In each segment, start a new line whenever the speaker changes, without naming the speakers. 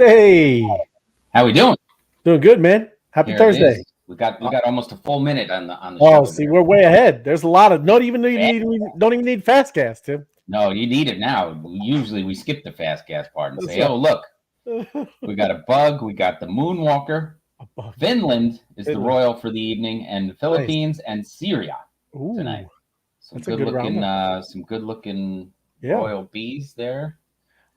Hey,
How we doing?
doing good, man. Happy
Here it
Thursday.
is. We got almost a full minute on the
Oh,
show
see,
there.
we're way ahead. There's a lot of
Fast.
don't even need fast gas, Tim.
No, you need it now. Usually we skip the fast gas part and
That's
say, "Oh,
right.
look, we got a bug. We got the Moonwalker.
A bug.
Finland is the
Finland.
royal for the evening, and the
Nice.
Philippines and Syria tonight.
Ooh,
Some
that's a
good
good
looking,
roundup. Yeah.
royal bees there.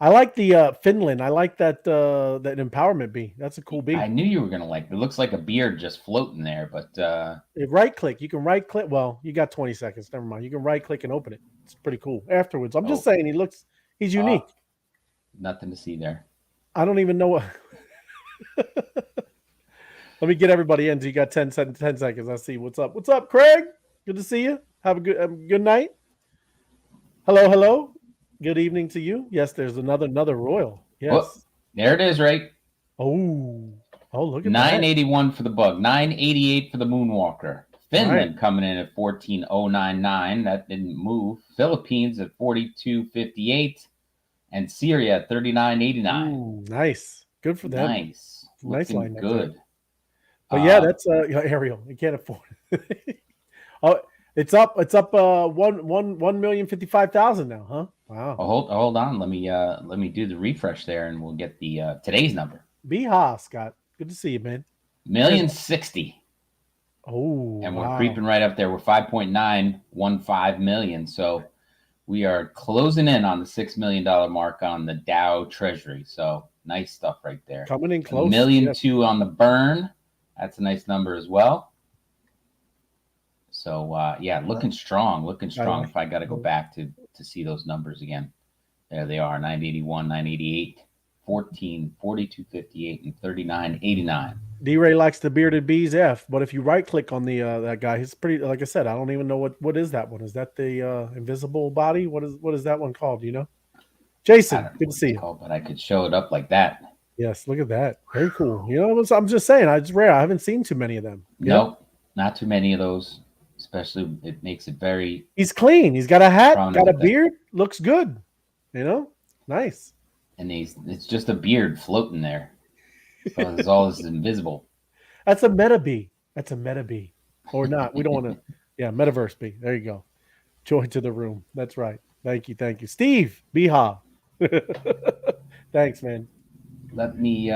I like the Finland. I like that empowerment bee. That's a cool
I
bee.
knew you were gonna like. It looks like a beard just floating there, but
Right click. You can right click. Well, you got 20 seconds. Never mind. You can right click and open it. It's pretty cool. Afterwards, I'm just
oh,
saying he's
uh,
unique.
nothing to see there.
I don't even know what. Let me get everybody in. So you got 10 seconds. I'll see what's up. What's up, Craig? Good to see you. Have a good night. Hello, hello. Good evening to you. Yes, there's another royal.
Oh,
Yes.
there it is, right?
Oh, oh, look at that.
981 for the bug, 988 for the Moonwalker.
Right.
Finland coming in at 14099. That didn't move. Philippines at 4258. And Syria at 3989.
Ooh, nice. Good for them.
Nice.
Nice
Looking
lineup there.
good.
But yeah,
Uh,
that's Ariel. You can't afford it. Oh, it's up. It's up. 1,055,000 now, huh? Wow.
hold on. Let me do the refresh there, and we'll get the today's number.
Beha, Scott. Good to see you, man.
Million 60.
Oh,
And we're
wow.
creeping right up there. We're 5.915 million. So we are closing in on the $6 million mark on the Dow Treasury. So nice stuff right there.
Coming in
A
close.
million
Yes.
two on the burn. That's a nice number as well. So yeah, looking strong. Looking strong. If I got to go back to see those numbers again, there they are: 981, 988, 14, 4258, and 3989.
D-Ray likes the bearded bees F, but if you right click on the that guy, he's pretty. Like I said, I don't even know what is that one. Is that the invisible body? What is that one called? Do you know?
I
Jason,
don't know
good to
what
see
it's
you.
called, but I could show it up like that.
Yes, look at that. Very cool. You know, I'm just saying, it's rare. I haven't seen too many of them. Yeah,
Nope, not too many of those. Especially, it makes it very
he's clean. He's got a hat, got a
prominent that,
beard. Looks good. You know, nice.
and it's just a beard floating there. So it's all is invisible.
That's a meta bee. That's a meta bee, or not. We don't want to. Yeah, metaverse bee. There you go. Joy to the room. That's right. Thank you, Steve Beha. Thanks, man.
Let me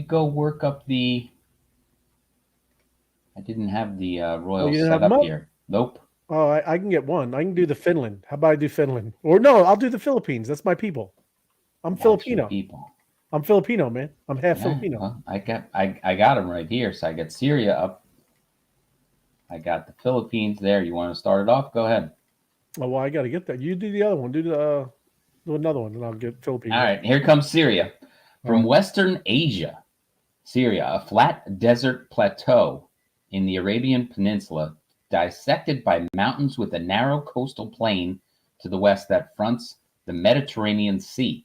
go work up the. I didn't have the
Oh,
royal
you didn't have
set
them
up
up?
here. Nope.
Oh, I can get one. I can do the Finland. How about I do Finland? Or no, I'll do the Philippines. That's my people. I'm
That's your
Filipino.
people.
I'm Filipino, man. I'm half
Yeah.
Filipino.
Well, I got them right here. So I got Syria up. I got the Philippines there. You want to start it off? Go ahead.
Oh, well, I got to get that. You do the other one. Do another one, and I'll get Philippines.
All right. Here comes Syria. From
Right.
Western Asia, Syria, a flat desert plateau in the Arabian Peninsula, dissected by mountains with a narrow coastal plain to the west that fronts the Mediterranean Sea.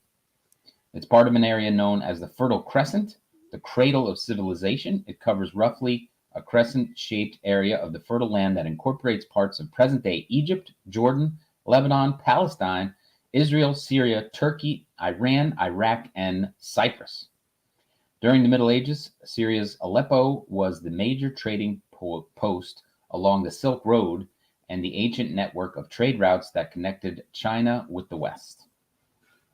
It's part of an area known as the Fertile Crescent, the cradle of civilization. It covers roughly a crescent-shaped area of the fertile land that incorporates parts of present-day Egypt, Jordan, Lebanon, Palestine, Israel, Syria, Turkey, Iran, Iraq, and Cyprus. During the Middle Ages, Syria's Aleppo was the major trading post along the Silk Road and the ancient network of trade routes that connected China with the West.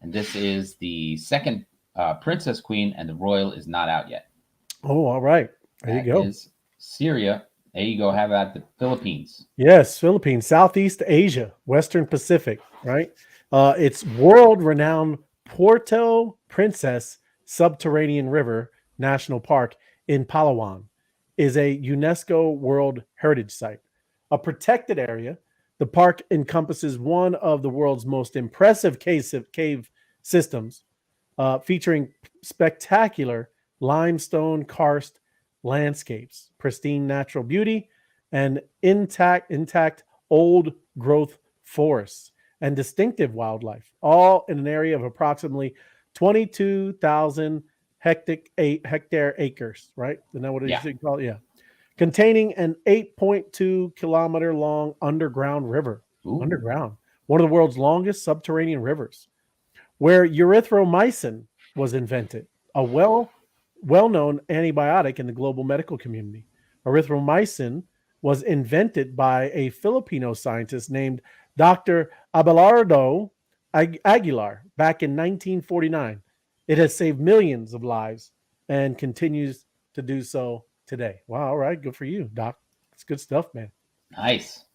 And this is the second Princess Queen, and the royal is not out yet.
Oh, all right. There
That
you go.
is Syria. There you go. How about the Philippines?
Yes, Philippines, Southeast Asia, Western Pacific, right? It's world-renowned Puerto Princess Subterranean River National Park in Palawan is a UNESCO World Heritage Site. A protected area, the park encompasses one of the world's most impressive cave systems, featuring spectacular limestone karst landscapes, pristine natural beauty, and intact old growth forests and distinctive wildlife, all in an area of approximately 22,000 hectare acres, right? Isn't that what it
Yeah.
is called? Yeah. Containing an 8.2 kilometer long underground river.
Ooh.
Underground. One of the world's longest subterranean rivers, where erythromycin was invented. a well-known antibiotic in the global medical community. Erythromycin was invented by a Filipino scientist named Dr. Abelardo Aguilar back in 1949. It has saved millions of lives and continues to do so today. Wow, all right, good for you, Doc. It's good stuff, man.
Nice.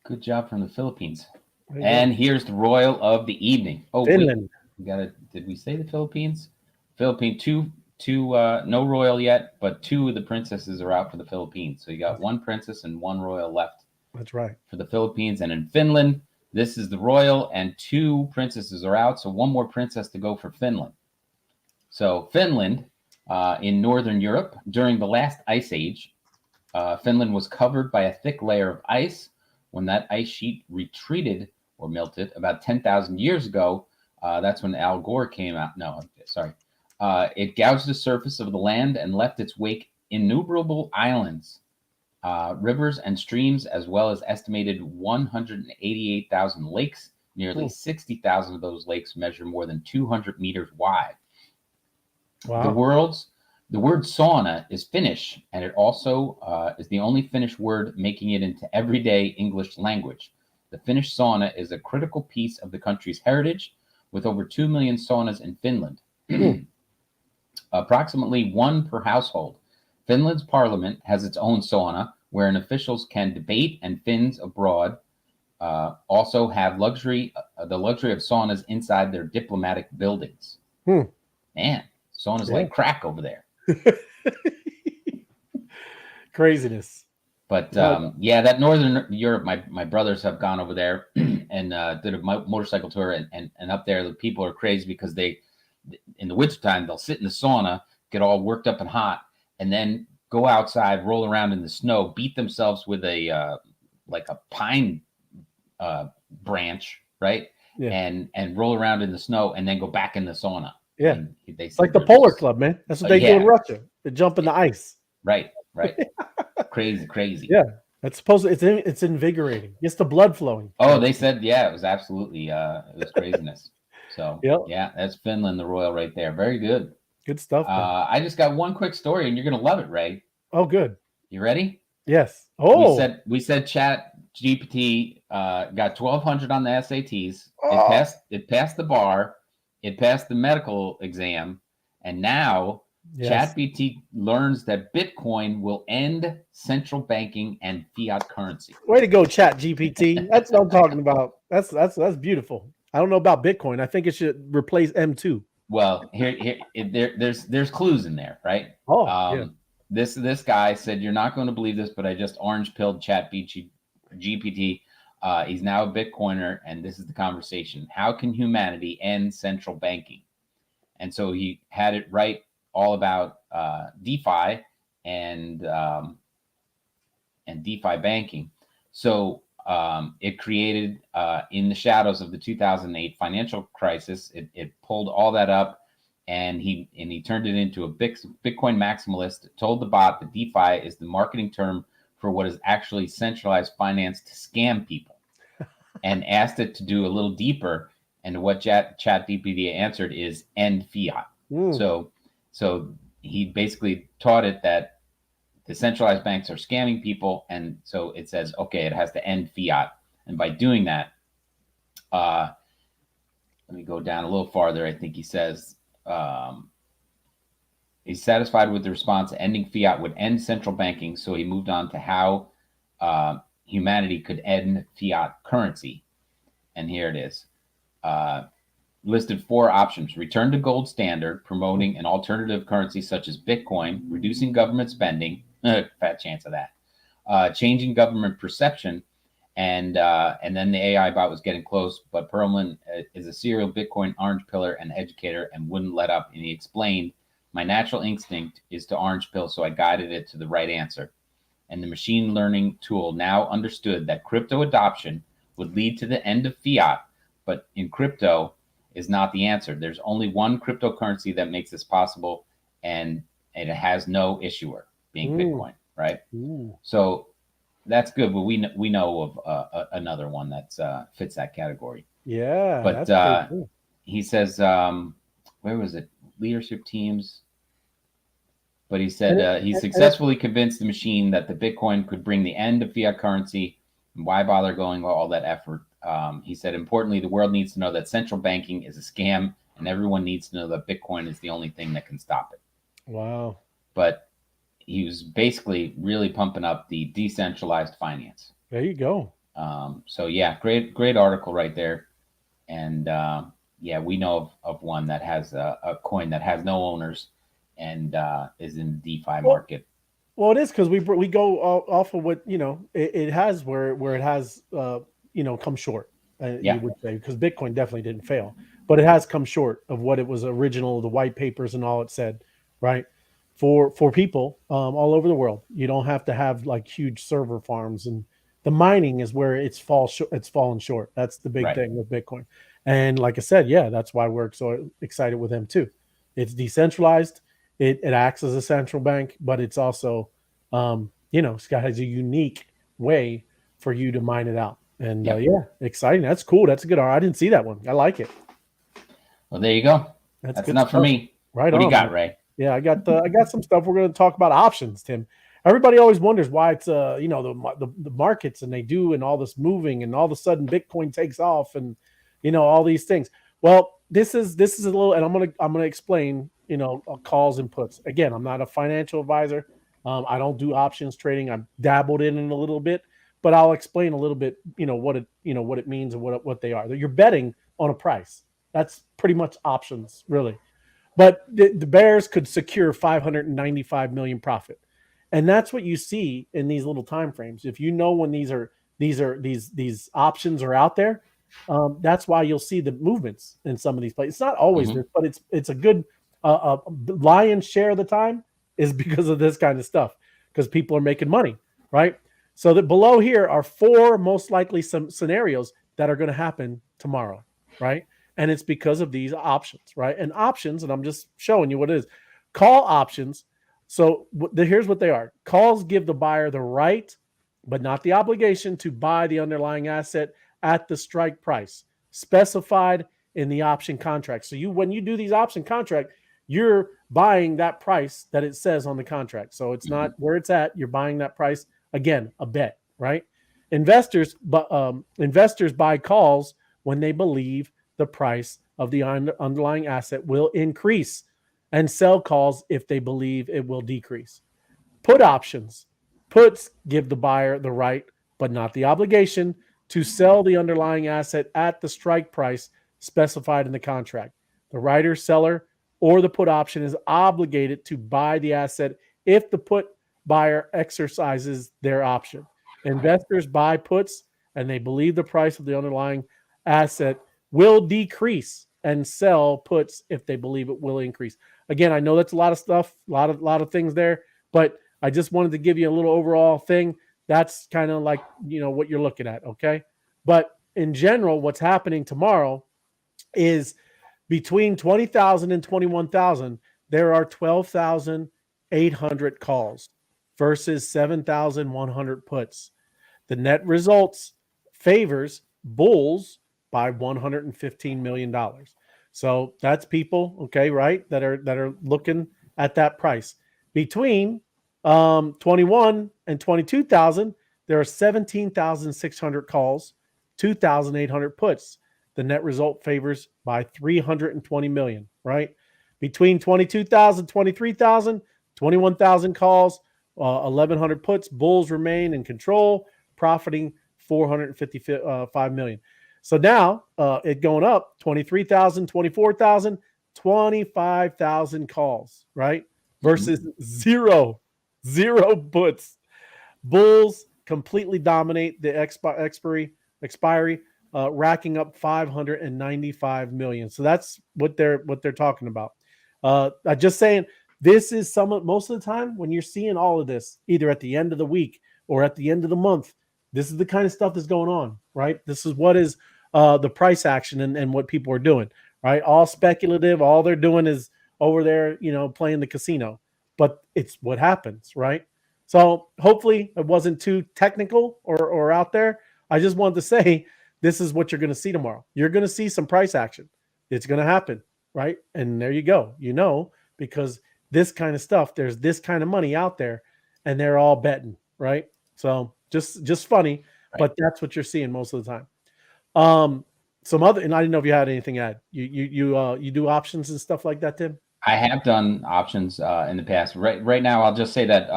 Good job from the Philippines.
There you
And
go.
here's the royal of the evening. Oh, wait.
Finland.
We got it. Did we say the Philippines? Philippine two no royal yet, but two of the princesses are out for the Philippines. So you got one princess and one royal left
That's right.
for the Philippines. And in Finland, this is the royal and two princesses are out. So one more princess to go for Finland. So Finland, in Northern Europe, during the last ice age, Finland was covered by a thick layer of ice. When that ice sheet retreated or melted about 10,000 years ago, that's when Al Gore came out. No, sorry. It gouged the surface of the land and left its wake innumerable islands, rivers, and streams, as well as estimated 188,000 lakes. Nearly 60,000 of those lakes measure more than 200 meters wide.
Wow.
The word sauna is Finnish, and it also is the only Finnish word making it into everyday English language. The Finnish sauna is a critical piece of the country's heritage, with over 2 million saunas in Finland. Approximately one per household. Finland's parliament has its own sauna, wherein officials can debate, and Finns abroad also have the luxury of saunas inside their diplomatic buildings. Man, sauna's like crack over there.
Craziness.
But that Northern Europe, my brothers have gone over there and did a motorcycle tour, and up there the people are crazy because they, in the wintertime, they'll sit in the sauna, get all worked up and hot, and then go outside, roll around in the snow, beat themselves with a like a pine branch, right?
Yeah.
And roll around in the snow, and then go back in the sauna.
Yeah.
And
It's like the Polar Club, man. That's what they do in Russia. They jump in the ice.
Right. Crazy.
Yeah. That's supposed to, it's invigorating. It's the blood flowing.
Oh, they said, it was absolutely, it was craziness. So,
Yep.
that's Finland, the royal right there. Very good.
Good stuff.
I just got one quick story, and you're going to love it, Ray.
Oh, good.
You ready?
Yes. Oh.
We said Chat GPT got 1,200 on the SATs.
Oh.
It passed the bar. It passed the medical exam. And now ChatGPT learns that Bitcoin will end central banking and fiat currency.
Way to go, ChatGPT. That's what I'm talking about. That's beautiful. I don't know about Bitcoin. I think it should replace M2.
Well, there's clues in there, right?
Oh,
This guy said, "You're not going to believe this, but I just orange pilled ChatGPT. He's now a Bitcoiner, and this is the conversation: how can humanity end central banking?" And so he had it right all about DeFi and DeFi banking. So it created, in the shadows of the 2008 financial crisis, it pulled all that up, and he turned it into a Bitcoin maximalist. Told the bot that DeFi is the marketing term for what is actually centralized finance to scam people, and asked it to do a little deeper. And what ChatGPT answered is end fiat. So he basically taught it that the centralized banks are scamming people, and so it says, okay, it has to end fiat. And by doing that, let me go down a little farther. I think he says he's satisfied with the response. Ending fiat would end central banking, so he moved on to how humanity could end fiat currency. And here it is. Listed 4 options: return to gold standard, promoting an alternative currency such as Bitcoin, reducing government spending, fat chance of that, changing government perception, and then the AI bot was getting close, but Perlman is a serial Bitcoin orange pillar and educator and wouldn't let up, and he explained, my natural instinct is to orange pill, so I guided it to the right answer. And the machine learning tool now understood that crypto adoption would lead to the end of fiat, but in crypto is not the answer. There's only one cryptocurrency that makes this possible, and it has no issuer, being Bitcoin, right? So that's good, but we know of another one that fits that category.
Yeah,
but he says, what where was it? Leadership teams. But he
And
said he successfully convinced the machine that the Bitcoin could bring the end of fiat currency. And why bother going all that effort? He said, importantly, the world needs to know that central banking is a scam, and everyone needs to know that Bitcoin is the only thing that can stop it.
wow.
But he was basically really pumping up the decentralized finance.
There you go.
So yeah, great article right there. And yeah, we know of one that has a coin that has no owners and is in the DeFi market.
Well, it is because we go off of what it has where it has come short.
Yeah.
You would say, because Bitcoin definitely didn't fail, but it has come short of what it was original, the white papers and all it said, right? For people all over the world, you don't have to have like huge server farms, and the mining is where it's fallen short. That's the big
Right.
thing with Bitcoin. And like I said, yeah, that's why we're so excited with them too. It's decentralized. It acts as a central bank, but it's also, Scott has a unique way for you to mine it out. And
Yep.
yeah, exciting. That's cool. That's a good. I didn't see that one. I like it.
Well, there you go. That's
good
enough for
stuff.
me.
Right
What do
on,
you got,
man.
Ray?
Yeah, I got some stuff. We're going to talk about options, Tim. Everybody always wonders why it's the markets and they do and all this moving and all of a sudden Bitcoin takes off and all these things. Well, this is a little, and I'm gonna explain calls and puts. Again, I'm not a financial advisor. I don't do options trading. I've dabbled in it a little bit, but I'll explain a little bit. What it means and what they are. You're betting on a price. That's pretty much options, really. But the Bears could secure 595 million profit, and that's what you see in these little time frames. If you know when these options are out there, that's why you'll see the movements in some of these places. It's not always this, but it's a good lion's share of the time is because of this kind of stuff, because people are making money, right? So that below here are 4 most likely some scenarios that are going to happen tomorrow, right? And it's because of these options, right? And options, and I'm just showing you what it is. Call options. So here's what they are. Calls give the buyer the right, but not the obligation to buy the underlying asset at the strike price specified in the option contract. So when you do these option contract, you're buying that price that it says on the contract. So it's not where it's at. You're buying that price. Again, a bet, right? Investors buy calls when they believe the price of the underlying asset will increase, and sell calls if they believe it will decrease. Put options. Puts give the buyer the right, but not the obligation, to sell the underlying asset at the strike price specified in the contract. The writer, seller, or the put option is obligated to buy the asset if the put buyer exercises their option. Investors buy puts and they believe the price of the underlying asset will decrease, and sell puts if they believe it will increase. Again, I know that's a lot of stuff, a lot of things there, but I just wanted to give you a little overall thing. That's kind of like, what you're looking at. Okay. But in general, what's happening tomorrow is between 20,000 and 21,000, there are 12,800 calls versus 7,100 puts. The net results favors bulls by $115 million. So that's people, okay, right, that are looking at that price. Between 21 and 22,000, there are 17,600 calls, 2,800 puts. The net result favors by 320 million, right? Between 22,000, 23,000, 21,000 calls, 1,100 puts, bulls remain in control, profiting 455 million. So now it going up 23,000, 24,000, 25,000 calls, right? Versus zero puts. Bulls completely dominate the expiry, racking up 595 million. So that's what they're talking about. I'm just saying, this is most of the time when you're seeing all of this, either at the end of the week or at the end of the month, this is the kind of stuff that's going on, right? This is what is the price action and what people are doing, right? All speculative. All they're doing is over there, playing the casino, but it's what happens, right? So hopefully it wasn't too technical or out there. I just wanted to say, this is what you're going to see tomorrow. You're going to see some price action. It's going to happen, right? And there you go. Because this kind of stuff, there's this kind of money out there, and they're all betting, right? So just funny,
Right.
but that's what you're seeing most of the time. Some other, and I didn't know if you had anything to add. You do options and stuff like that, Tim?
I have done options in the past. Right now, I'll just say that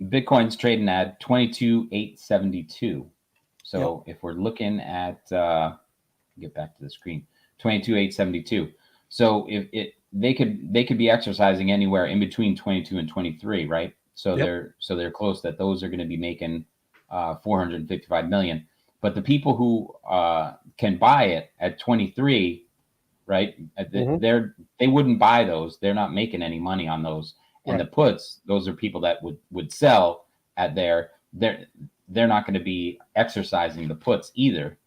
Bitcoin's trading at 22,872. So if we're looking at get back to the screen, 22,872. So if they could be exercising anywhere in between 22 and 23, right? So they're close that those are going to be making 455 million. But the people who can buy it at 23, right? They wouldn't buy those. They're not making any money on those. And the puts, those are people that would sell at they're not going to be exercising the puts either.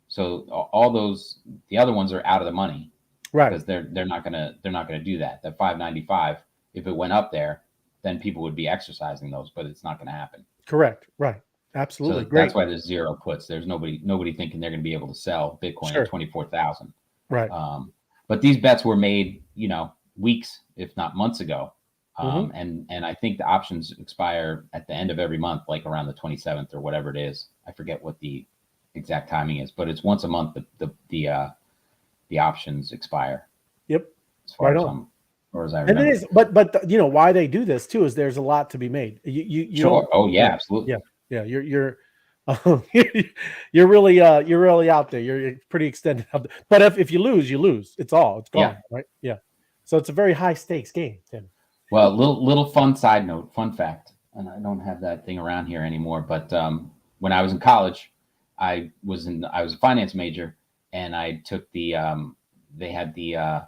So all those, the other ones are out of the money,
right?
Because they're not gonna do that. That 595, if it went up there, then people would be exercising those, but it's not going to happen.
Correct. Right. Absolutely.
So
Great.
that's why there's zero puts. There's nobody thinking they're going to be able to sell Bitcoin at 24,000.
Right.
But these bets were made, weeks, if not months ago. And I think the options expire at the end of every month, like around the 27th or whatever it is. I forget what the exact timing is, but it's once a month the options expire.
Yep.
As far as I remember.
And it is, but why they do this too is there's a lot to be made. You
sure. Oh yeah, absolutely.
Yeah. You're you're really out there. You're pretty extended out there. But if you lose, you lose. It's gone, right? Yeah. So it's a very high stakes game, Tim.
Well, little fun side note, fun fact, and I don't have that thing around here anymore. But when I was in college, I was a finance major, and I took they had the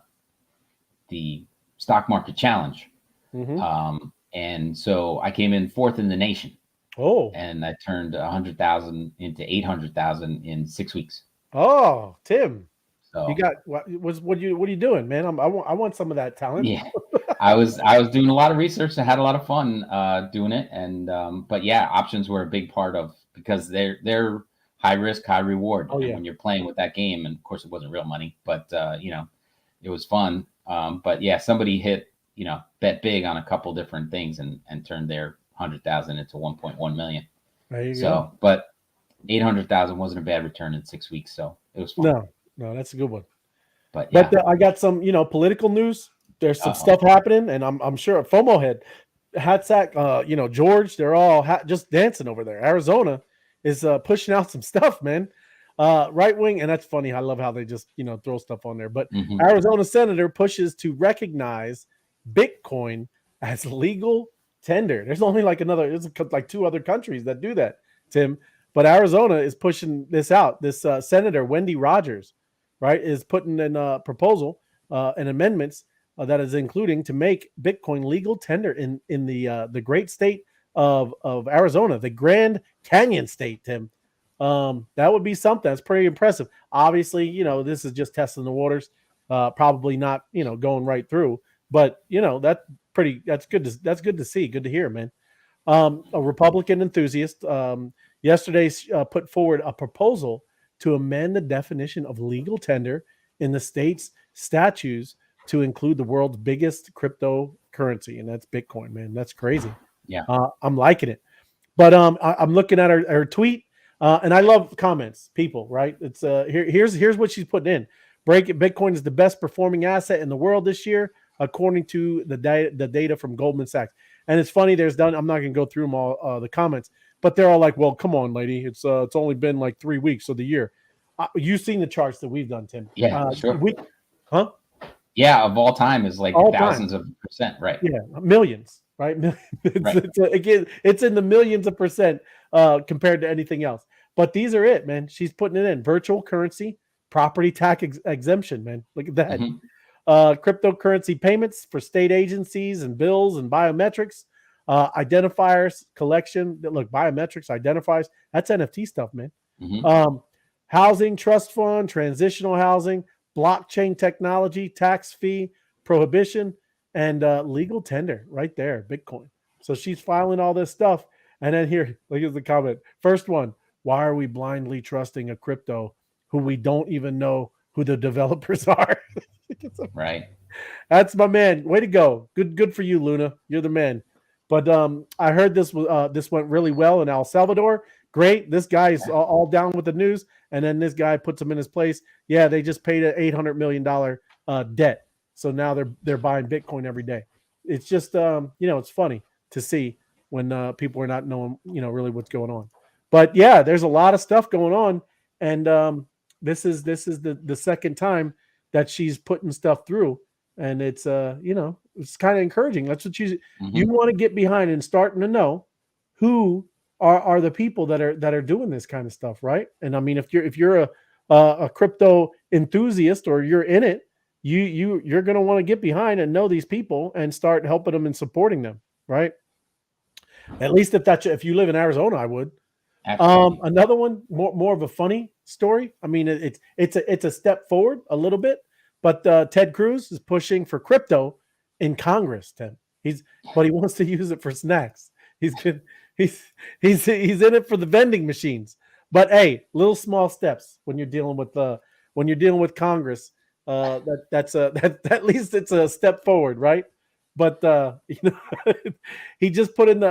stock market challenge, and so I came in 4th in the nation.
Oh,
and I turned 100,000 into 800,000 in 6 weeks.
Oh, Tim,
so
you got what are you doing, man? I want some of that talent.
Yeah, I was doing a lot of research. I had a lot of fun doing it, and but yeah, options were a big part of, because they're high risk, high reward.
Oh, yeah.
And when you're playing with that game, and of course it wasn't real money, but it was fun. But yeah, somebody bet big on a couple different things and turned their 100,000 into 1.1 million.
There you go.
But 800,000 wasn't a bad return in 6 weeks, so it was fun.
No, that's a good one.
But yeah.
I got some political news. There's some stuff happening, and I'm sure FOMO head, Hatsack, George, they're all just dancing over there. Arizona is pushing out some stuff, man. Right wing, and that's funny. I love how they just throw stuff on there. But Arizona senator pushes to recognize Bitcoin as legal tender. There's only there's like 2 other countries that do that, Tim. But Arizona is pushing this out. This Senator Wendy Rogers, right, is putting in a proposal and amendments that is including to make Bitcoin legal tender in the great state of Arizona, the Grand Canyon state, Tim. That would be something. That's pretty impressive. Obviously, this is just testing the waters. Probably not, going right through. But that's good to see. Good to hear, man. A Republican enthusiast yesterday put forward a proposal to amend the definition of legal tender in the state's statutes to include the world's biggest cryptocurrency, and that's Bitcoin, man. That's crazy.
Yeah.
I'm liking it. But I'm looking at her tweet, and I love comments, people, right? It's here's what she's putting in. Bitcoin is the best performing asset in the world this year, according to the data from Goldman Sachs. And it's funny, I'm not going to go through them all, the comments, but they're all like, well, come on, lady. It's only been like 3 weeks of the year. You've seen the charts that we've done, Tim.
Yeah, sure.
Huh?
Yeah, of all time is like thousands of percent, right?
Yeah, millions, right? It's in the millions of percent compared to anything else. But these are it, man. She's putting it in. Virtual currency, property tax exemption, man. Look at that. Cryptocurrency payments for state agencies and bills and biometrics, identifiers collection. Look, biometrics, identifiers. That's NFT stuff, man. Housing, trust fund, transitional housing, blockchain technology, tax fee, prohibition, and legal tender right there, Bitcoin. So she's filing all this stuff. And then here, look at the comment. First one, why are we blindly trusting a crypto who we don't even know who the developers are?
Right.
That's my man. Way to go. Good for you, Luna. You're the man. But I heard this went really well in El Salvador. Great. This guy is all down with the news, and then this guy puts him in his place. Yeah, they just paid an $800 million debt, so now they're buying Bitcoin every day. It's just it's funny to see when people are not knowing really what's going on. But yeah, there's a lot of stuff going on, and this is the second time that she's putting stuff through, and it's it's kind of encouraging. That's what you want to get behind and starting to know who are the people that are doing this kind of stuff, right? And I mean, if you're a crypto enthusiast or you're in it, you're going to want to get behind and know these people and start helping them and supporting them, right? At least if you live in Arizona, I would. Another one, more of a funny story. I mean, it's a step forward a little bit, but Ted Cruz is pushing for crypto in Congress. Ted, but he wants to use it for snacks. He's in it for the vending machines. But hey, little small steps when you're dealing with Congress. That's at least it's a step forward, right? But he just put in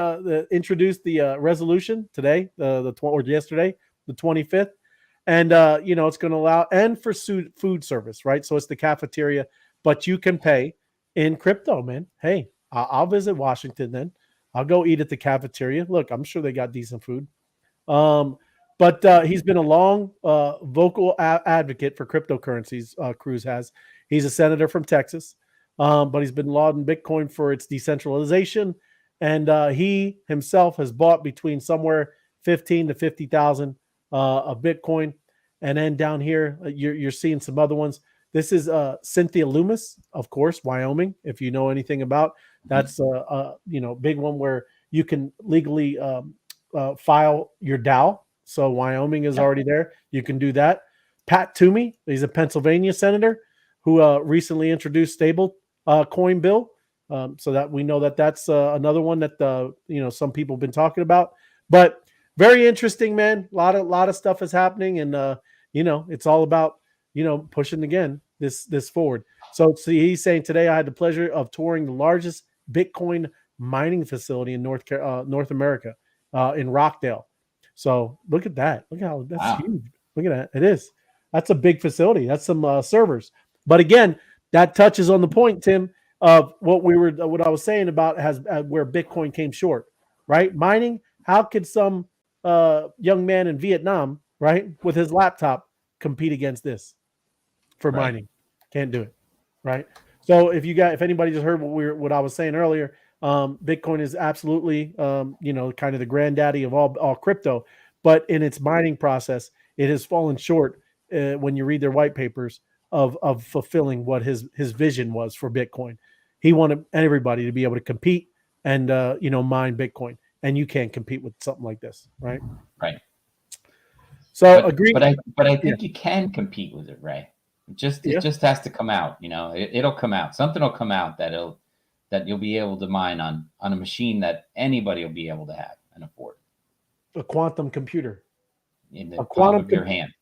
introduced the resolution today, or yesterday, the 25th, and it's going to allow and for food service, right? So it's the cafeteria, but you can pay in crypto, man. Hey, I'll visit Washington then. I'll go eat at the cafeteria. Look, I'm sure they got decent food. But he's been a long, vocal advocate for cryptocurrencies. Cruz has. He's a senator from Texas. But he's been lauding Bitcoin for its decentralization, and he himself has bought between somewhere 15 to 50,000 of Bitcoin. And then down here, you're seeing some other ones. This is Cynthia Loomis, of course, Wyoming. If you know anything about, that's big one where you can legally file your DAO. So Wyoming is already there. You can do that. Pat Toomey, he's a Pennsylvania senator who recently introduced stable coin bill, so that we know that's another one that some people have been talking about. But very interesting, man. A lot of stuff is happening, and it's all about pushing again this forward. So he's saying today I had the pleasure of touring the largest Bitcoin mining facility in North America, in Rockdale. So look at that. Look how that's huge. Look at that. It is. That's a big facility. That's some servers. But again, that touches on the point, Tim, of what I was saying about where Bitcoin came short, right? Mining. How could some young man in Vietnam, right, with his laptop, compete against this for mining? Can't do it, right? So if anybody just heard what I was saying earlier, Bitcoin is absolutely kind of the granddaddy of all crypto, but in its mining process, it has fallen short when you read their white papers of fulfilling what his vision was for Bitcoin. He wanted everybody to be able to compete and mine Bitcoin, and you can't compete with something like this, right?
Right.
So agree.
But I think you can compete with it, Ray. It just has to come out. It'll come out. Something will come out that you'll be able to mine on a machine that anybody will be able to have and afford.
A quantum computer
in the palm of your hand.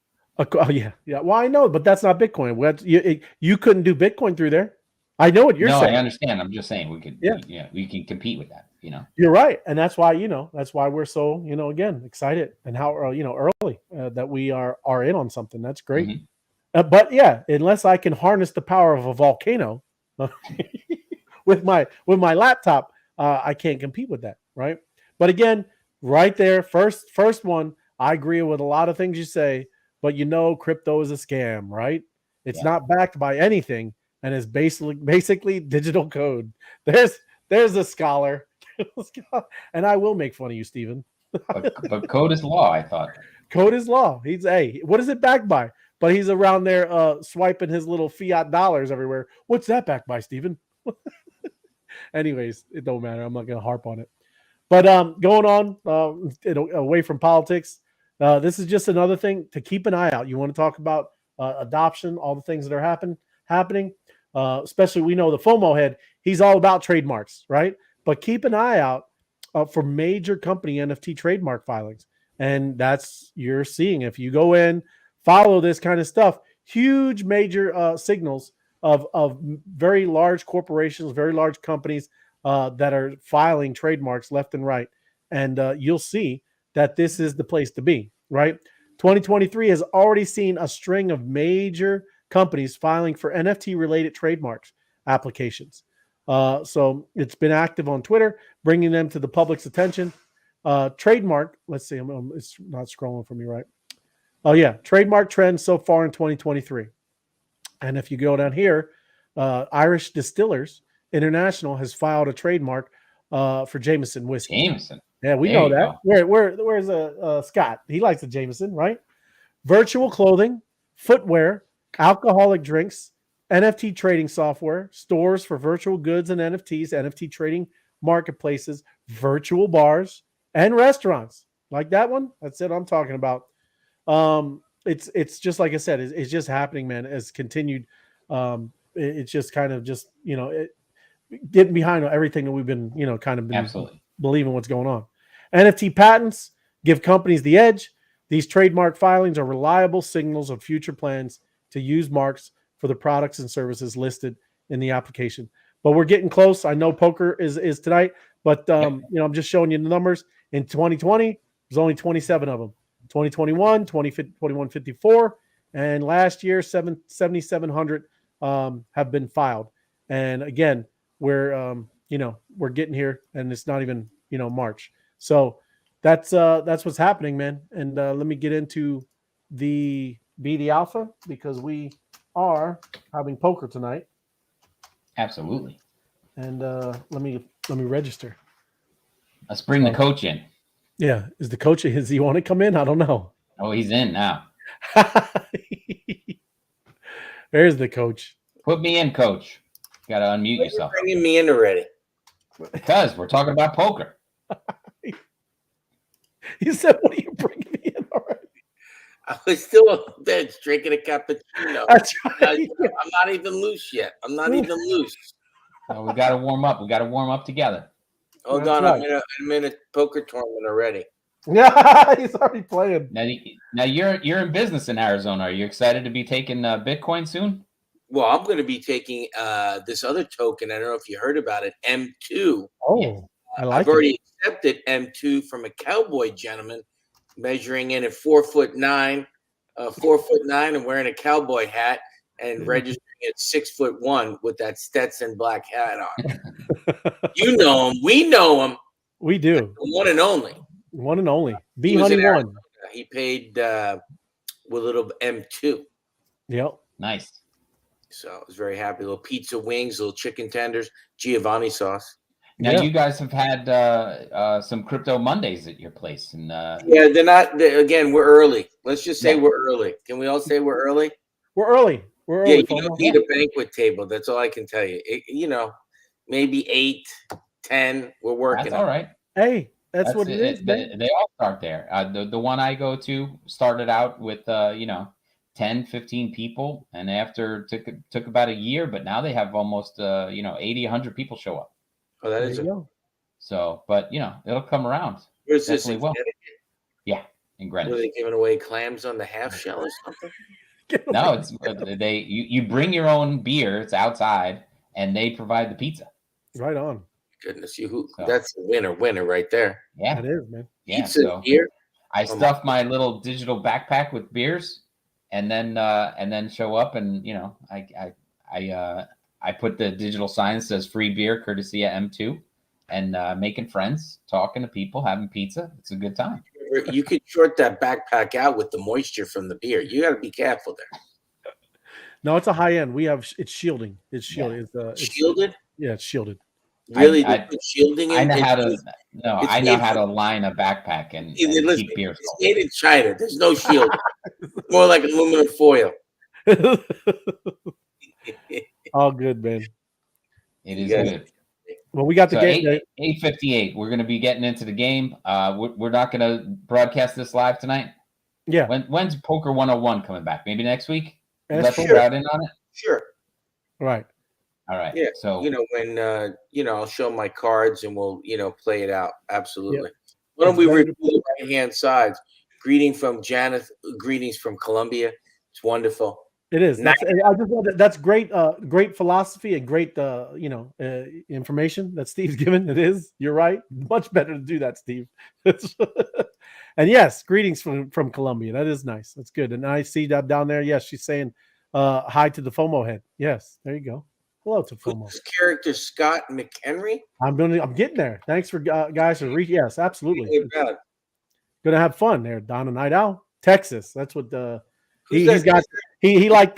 Yeah. Well, I know, but that's not Bitcoin. You couldn't do Bitcoin through there. I know what you're saying.
No, I understand. I'm just saying we could. Yeah, we can compete with that.
You're right, and that's why we're so again excited and how early that we are in on something. That's great. Mm-hmm. But yeah, unless I can harness the power of a volcano with my laptop, I can't compete with that, right? But again, right there, first one, I agree with a lot of things you say. But crypto is a scam, right? It's not backed by anything, and is basically digital code. There's a scholar, and I will make fun of you, Stephen.
but code is law, I thought.
Code is law. What is it backed by? But he's around there swiping his little fiat dollars everywhere. What's that backed by, Stephen? Anyways, it don't matter. I'm not going to harp on it. But going on away from politics. This is just another thing to keep an eye out. You want to talk about adoption, all the things that are happening. Especially, we know the FOMO head. He's all about trademarks, right? But keep an eye out for major company NFT trademark filings, and you're seeing if you go in, follow this kind of stuff. Huge major signals of very large corporations, very large companies that are filing trademarks left and right, and you'll see that this is the place to be. Right, 2023 has already seen a string of major companies filing for NFT related trademarks applications. So it's been active on Twitter, bringing them to the public's attention. Trademark, let's see, it's not scrolling for me, right? Oh, yeah, trademark trends so far in 2023. And if you go down here, Irish Distillers International has filed a trademark for Jameson whiskey.
Jameson.
Yeah, we
There
know
you
that.
go.
Where's Scott? He likes the Jameson, right? Virtual clothing, footwear, alcoholic drinks, NFT trading software, stores for virtual goods and NFTs, NFT trading marketplaces, virtual bars, and restaurants. Like that one? That's it I'm talking about. It's just like I said, it's just happening, man. It's continued. It's just kind of just getting behind everything that we've been kind of been
Absolutely.
believing what's going on. NFT patents give companies the edge. These trademark filings are reliable signals of future plans to use marks for the products and services listed in the application. But we're getting close. I know poker is tonight, but I'm just showing you the numbers. In 2020, there's only 27 of them. 2021, 2154, and last year 7,700 have been filed. And again, we're we're getting here, and it's not even March. So that's what's happening, man. And let me get into the BD Alpha because we are having poker tonight.
Absolutely.
And let me register.
Let's bring the coach in.
Yeah, is the coach? Does he want to come in? I don't know.
Oh, he's in now.
There's the coach.
Put me in, coach. Got to unmute yourself.
Bringing me in already.
Because we're talking about poker.
He said, "What are you bringing me in already?"
I was still on the bench drinking a cappuccino.
That's right.
I'm not even loose yet. I'm not even loose.
Oh, we got to warm up. We got to warm up together.
Hold
That's
on,
right.
I'm in a poker tournament already.
Yeah, he's already playing.
Now you're in business in Arizona. Are you excited to be taking Bitcoin soon?
Well, I'm going to be taking this other token. I don't know if you heard about it, M2.
Oh,
Yeah.
I like
I've already accepted M2 from a cowboy gentleman measuring in at 4'9", 4'9", and wearing a cowboy hat and registering at 6'1" with that Stetson black hat on. You know him. We know him.
We do.
The one and only.
One and only. B
He was
Honey
in
one.
He paid with a little M2.
Yep.
Nice.
So I was very happy. Little pizza wings, little chicken tenders, Giovanni sauce.
Now
Yeah.
you guys have had some crypto Mondays at your place, and
Yeah, they're not. Again, we're early. Let's just say
Yeah.
we're early. Can we all say we're early?
We're early. We're
Yeah,
early.
you don't need a banquet table. That's all I can tell you. Maybe 8, 10. We're working.
that's all right.
Hey, that's what it is, man.
They all start there. The one I go to started out with 10, 15 people, and after took about a year, but now they have almost 80, 100 people show up.
Oh, that
There
is
you go.
So, but it'll come around.
Where's this?
Definitely will. Yeah, in
Were
Greenwich.
they giving away clams on the half shell or something?
No, it's you bring your own beer. It's outside, and they provide the pizza.
Right on.
Goodness,
So.
that's a winner right there.
Yeah,
It is, man.
yeah.
Pizza,
So
beer.
I stuff my little digital backpack with beers, and then show up, and I put the digital sign that says free beer courtesy at M2, and making friends, talking to people, having pizza. It's a good time.
You could short that backpack out with the moisture from the beer. You got to be careful there.
No, it's a high end. It's shielding. It's shielded. It's
Shielded?
Yeah, it's shielded.
Really?
I-
They put shielding in?
I know how to.
It's
I know
made
how
from-
to line a backpack and
listen,
keep beers.
It's made in China. There's no shield. More like aluminum foil.
All good, man.
It is
Yes.
good.
Well, we got the
So
game.
8:58. We're going to be getting into the game. We're not going to broadcast this live tonight.
Yeah.
When's Poker 101 coming back? Maybe next week.
That's
Let
sure.
the crowd in on it.
Sure.
Right.
All right.
Yeah.
So
When I'll show my cards and we'll play it out. Absolutely.
Yep.
Why don't
It's
we
better
review the right hand sides? Greetings from Janeth. Greetings from Colombia. It's wonderful.
It is.
Nice.
I just love that. That's great. Great philosophy and great, information that Steve's given. It is. You're right. Much better to do that, Steve. And yes, greetings from Colombia. That is nice. That's good. And I see that down there. Yes, she's saying hi to the FOMO head. Yes, there you go. Hello to FOMO.
Who's this character, Scott McHenry?
I'm getting there. Thanks for guys to reach. Yes, absolutely.
Hey, about?
Gonna have fun there. Donna Night Owl, Texas. That's what
Who's
he's
that?
got. He liked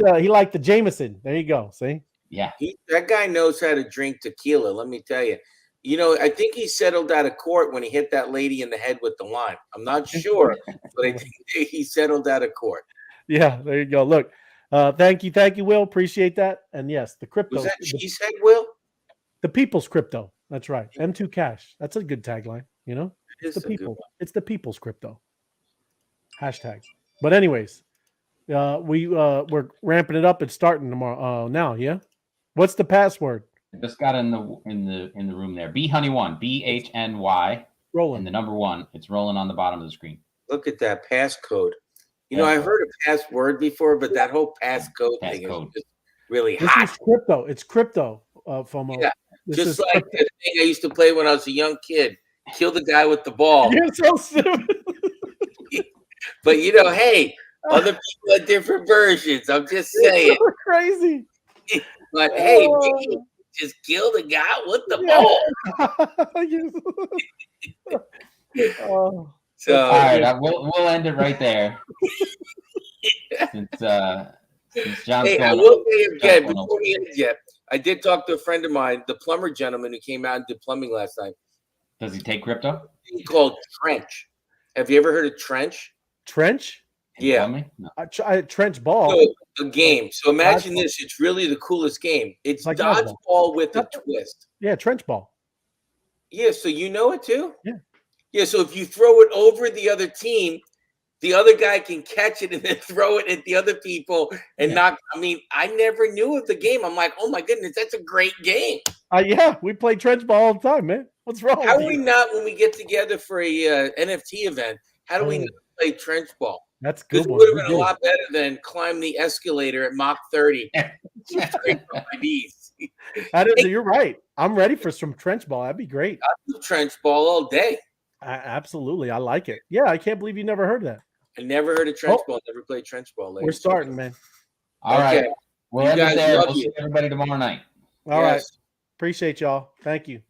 the Jameson. There you go. See.
Yeah.
That guy knows how to drink tequila. Let me tell you. You know, I think he settled out of court when he hit that lady in the head with the lime. I'm not sure, but I think he settled out of court.
Yeah, there you go. Look, thank you, Will. Appreciate that. And yes, the crypto.
Was that Cheesehead, Will?
The people's crypto. That's right. M2 Cash. That's a good tagline. You know,
It is
it's the
a good
people.
one.
It's the people's crypto. Hashtag. But anyways, we're ramping it up. It's starting tomorrow. Now, yeah. What's the password?
Just got in the room there. BHoney1, BHNY,
Rolling.
and the number 1. It's rolling on the bottom of the screen.
Look at that passcode. You know, I've heard of password before, but that whole passcode thing is just really
This
hot.
is crypto. It's crypto, FOMO.
Yeah,
This
just
is
like
crypto.
the thing I used to play when I was a young kid. Kill the guy with the ball.
You're so stupid.
But you know, hey, other people have different versions. I'm just saying.
So crazy.
But hey, maybe just kill the guy with the ball.
Oh.
So
All right, we'll end it right there. since John's
hey,
going
I will say again
John's going
before we end yet, I did talk to a friend of mine, the plumber gentleman who came out and did plumbing last night.
Does he take crypto?
He called Trench. Have you ever heard of Trench?
Trench?
Yeah.
No.
Trench ball.
So a game. So imagine this. It's really the coolest game. It's
Like
dodgeball with a twist.
Yeah, trench ball.
Yeah, so you know it too?
Yeah.
Yeah, so if you throw it over the other team, the other guy can catch it and then throw it at the other people and knock. I mean, I never knew of the game. I'm like, oh my goodness, that's a great game.
Yeah, we play trench ball all the time, man. What's wrong?
How
with
are we
you?
not, when we get together for a NFT event, how do we not play trench ball?
That's
Because
good.
it would have been a lot better than climb the escalator at Mach 30. Straight from my knees.
You're right. I'm ready for some trench ball. That'd be great.
I do trench ball all day.
Absolutely. I like it. Yeah, I can't believe you never heard that.
I never heard of trench ball. Never played trench ball.
We're starting, man.
All right. We'll end it there. We'll
you.
see everybody tomorrow night.
All right. Appreciate y'all. Thank you.